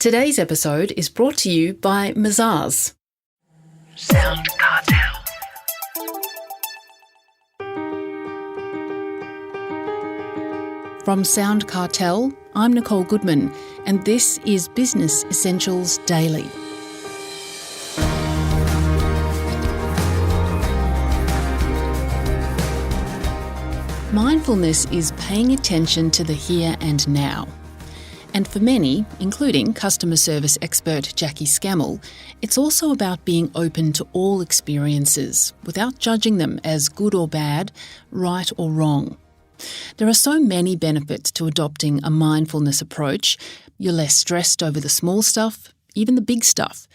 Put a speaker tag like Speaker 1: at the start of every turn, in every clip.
Speaker 1: Today's episode is brought to you by Mazars.
Speaker 2: SoundCartel.
Speaker 1: From SoundCartel, I'm Nicole Goodman, and this is Business Essentials Daily. Mindfulness is paying attention to the here and now. And for many, including customer service expert Jaquie Scammell, it's also about being open to all experiences without judging them as good or bad, right or wrong. There are so many benefits to adopting a mindfulness approach. You're less stressed over the small stuff, even the big stuff.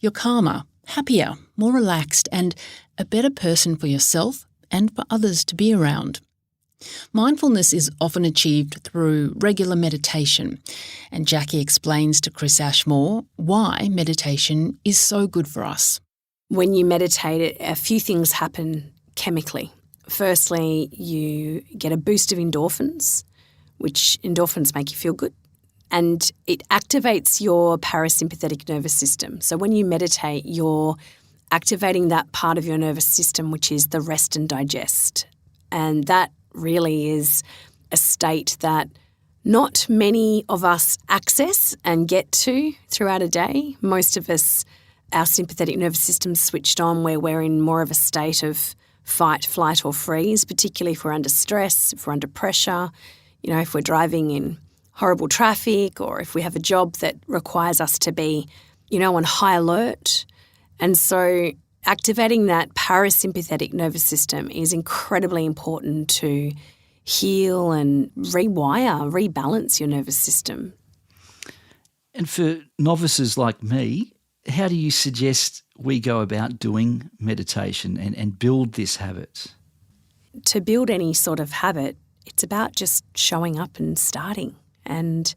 Speaker 1: You're calmer, happier, more relaxed, and a better person for yourself and for others to be around. Mindfulness is often achieved through regular meditation, and Jaquie explains to Chris Ashmore why meditation is so good for us.
Speaker 3: When you meditate, a few things happen chemically. Firstly, you get a boost of endorphins, which endorphins make you feel good, and it activates your parasympathetic nervous system. So when you meditate, you're activating that part of your nervous system, which is the rest and digest, and that really is a state that not many of us access and get to throughout a day. Most of us, our sympathetic nervous system's switched on where we're in more of a state of fight, flight or freeze, particularly if we're under stress, if we're under pressure, if we're driving in horrible traffic or if we have a job that requires us to be, on high alert. And so activating that parasympathetic nervous system is incredibly important to heal and rebalance your nervous system.
Speaker 4: And for novices like me, how do you suggest we go about doing meditation and build this habit?
Speaker 3: To build any sort of habit, it's about just showing up and starting. And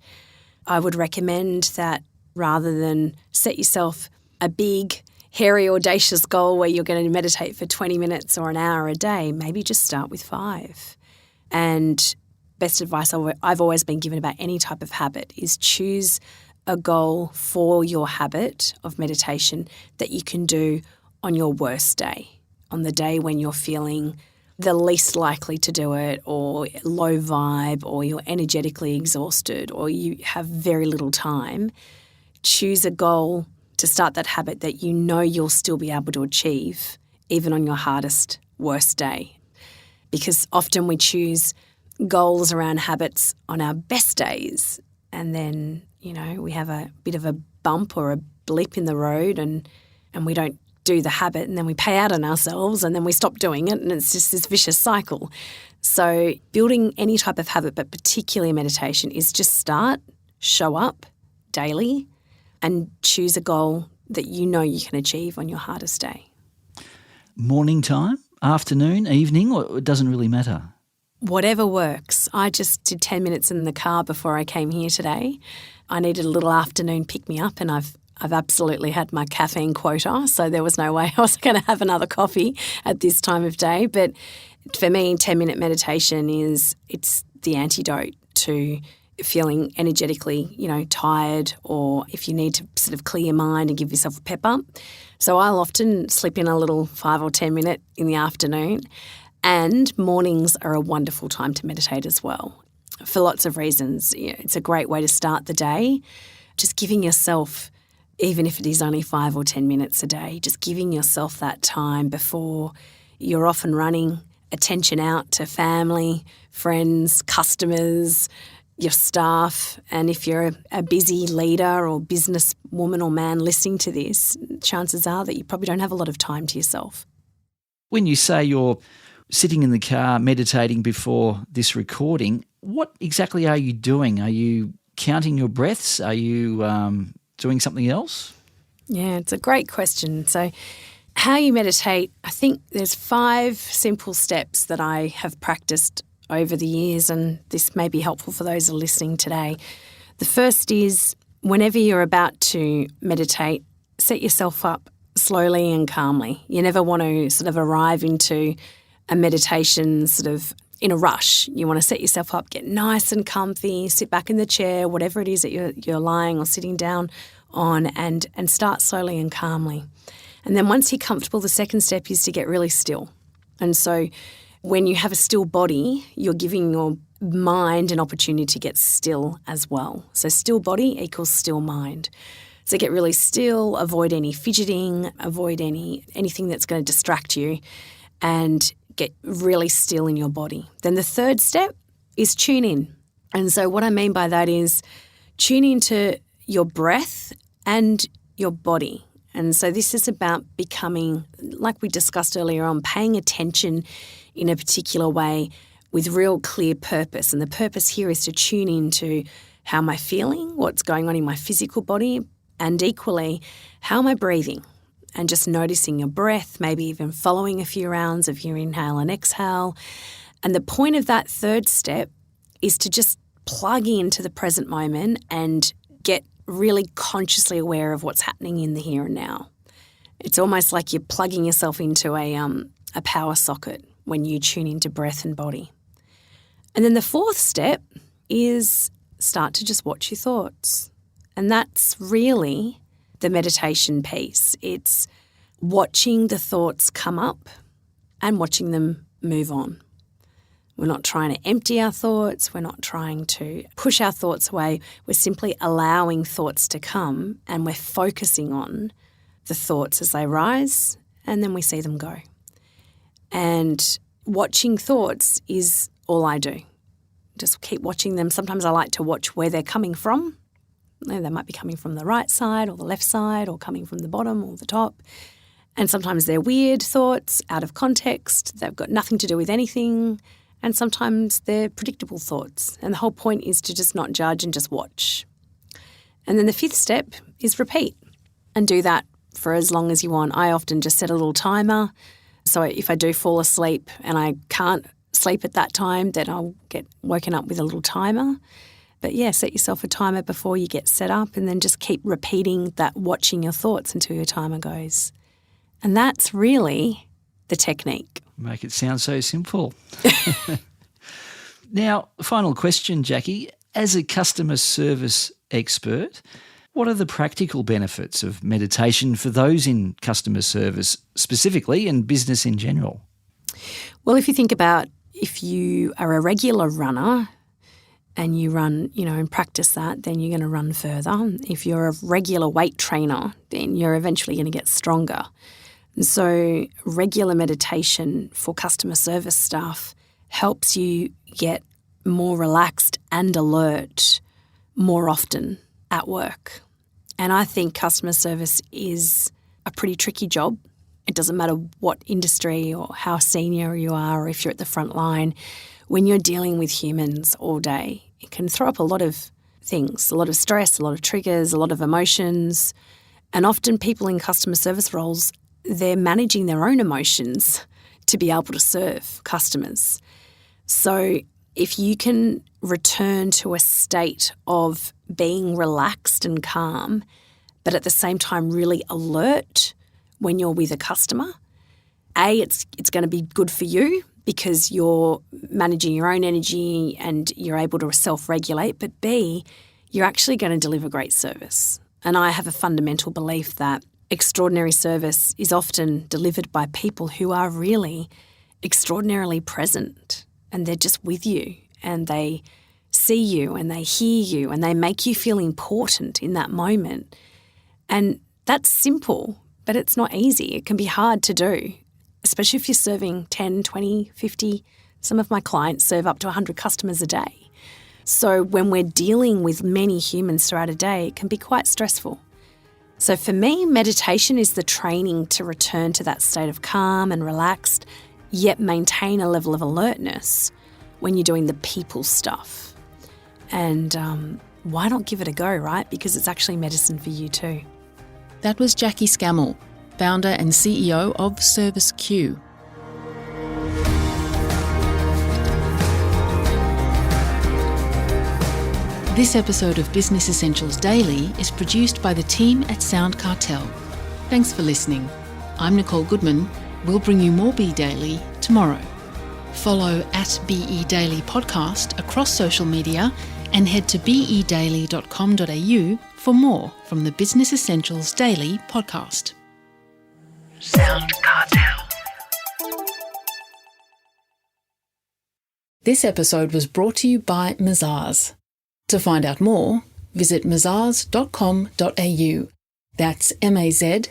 Speaker 3: I would recommend that rather than set yourself a big, hairy, audacious goal where you're going to meditate for 20 minutes or an hour a day, maybe just start with 5. And best advice I've always been given about any type of habit is choose a goal for your habit of meditation that you can do on your worst day, on the day when you're feeling the least likely to do it or low vibe or you're energetically exhausted or you have very little time. Choose a goal to start that habit that you'll still be able to achieve even on your hardest, worst day. Because often we choose goals around habits on our best days and then, we have a bit of a bump or a blip in the road and we don't do the habit and then we pay out on ourselves and then we stop doing it and it's just this vicious cycle. So building any type of habit, but particularly meditation, is just start, show up daily and choose a goal that you can achieve on your hardest day.
Speaker 4: Morning time, afternoon, evening, or it doesn't really matter?
Speaker 3: Whatever works. I just did 10 minutes in the car before I came here today. I needed a little afternoon pick-me-up and I've absolutely had my caffeine quota, so there was no way I was going to have another coffee at this time of day. But for me, 10-minute meditation it's the antidote to feeling energetically, tired, or if you need to sort of clear your mind and give yourself a pep up. So I'll often slip in a little 5 or 10 minute in the afternoon, and mornings are a wonderful time to meditate as well for lots of reasons. It's a great way to start the day, just giving yourself, even if it is only 5 or 10 minutes a day, just giving yourself that time before you're off and running, attention out to family, friends, customers, your staff. And if you're a busy leader or business woman or man listening to this, chances are that you probably don't have a lot of time to yourself.
Speaker 4: When you say you're sitting in the car meditating before this recording, what exactly are you doing? Are you counting your breaths? Are you doing something else?
Speaker 3: Yeah, it's a great question. So how you meditate, I think there's 5 simple steps that I have practiced over the years, and this may be helpful for those who are listening today. The first is whenever you're about to meditate, set yourself up slowly and calmly. You never want to sort of arrive into a meditation sort of in a rush. You want to set yourself up, get nice and comfy, sit back in the chair, whatever it is that you're lying or sitting down on, and start slowly and calmly. And then once you're comfortable, the second step is to get really still. And so when you have a still body, you're giving your mind an opportunity to get still as well. So still body equals still mind. So get really still, avoid any fidgeting, avoid anything that's going to distract you, and get really still in your body. Then the third step is tune in. And so what I mean by that is tune into your breath and your body. And so this is about becoming, like we discussed earlier on, paying attention in a particular way with real clear purpose. And the purpose here is to tune into how am I feeling, what's going on in my physical body, and equally, how am I breathing? And just noticing your breath, maybe even following a few rounds of your inhale and exhale. And the point of that third step is to just plug into the present moment and get really consciously aware of what's happening in the here and now. It's almost like you're plugging yourself into a power socket when you tune into breath and body. And then the fourth step is start to just watch your thoughts. And that's really the meditation piece. It's watching the thoughts come up and watching them move on. We're not trying to empty our thoughts. We're not trying to push our thoughts away. We're simply allowing thoughts to come, and we're focusing on the thoughts as they rise, and then we see them go. And watching thoughts is all I do. Just keep watching them. Sometimes I like to watch where they're coming from. They might be coming from the right side or the left side, or coming from the bottom or the top. And sometimes they're weird thoughts, out of context. They've got nothing to do with anything. And sometimes they're predictable thoughts. And the whole point is to just not judge and just watch. And then the fifth step is repeat, and do that for as long as you want. I often just set a little timer. So if I do fall asleep and I can't sleep at that time, then I'll get woken up with a little timer. But yeah, set yourself a timer before you get set up, and then just keep repeating that, watching your thoughts until your timer goes. And that's really the technique.
Speaker 4: Make it sound so simple. Now, final question, Jaquie. As a customer service expert, what are the practical benefits of meditation for those in customer service specifically and business in general?
Speaker 3: Well, if you think about if you are a regular runner and you run, and practice that, then you're going to run further. If you're a regular weight trainer, then you're eventually going to get stronger. And so regular meditation for customer service staff helps you get more relaxed and alert more often at work. And I think customer service is a pretty tricky job. It doesn't matter what industry or how senior you are, or if you're at the front line. When you're dealing with humans all day, it can throw up a lot of things, a lot of stress, a lot of triggers, a lot of emotions. And often people in customer service roles, they're managing their own emotions to be able to serve customers. So if you can return to a state of being relaxed and calm, but at the same time really alert when you're with a customer, A, it's going to be good for you because you're managing your own energy and you're able to self-regulate, but B, you're actually going to deliver great service. And I have a fundamental belief that extraordinary service is often delivered by people who are really extraordinarily present, and they're just with you and they see you and they hear you and they make you feel important in that moment. And that's simple, but it's not easy. It can be hard to do, especially if you're serving 10, 20, 50. Some of my clients serve up to 100 customers a day. So when we're dealing with many humans throughout a day, it can be quite stressful. So for me, meditation is the training to return to that state of calm and relaxed, yet maintain a level of alertness when you're doing the people stuff. And why not give it a go, right? Because it's actually medicine for you too.
Speaker 1: That was Jaquie Scammell, founder and CEO of Service Q. This episode of Business Essentials Daily is produced by the team at SoundCartel. Thanks for listening. I'm Nicole Goodman. We'll bring you more Be Daily tomorrow. Follow at BE Daily Podcast across social media and head to bedaily.com.au for more from the Business Essentials Daily podcast.
Speaker 2: SoundCartel.
Speaker 1: This episode was brought to you by Mazars. To find out more, visit mazars.com.au. That's mazars.com.au.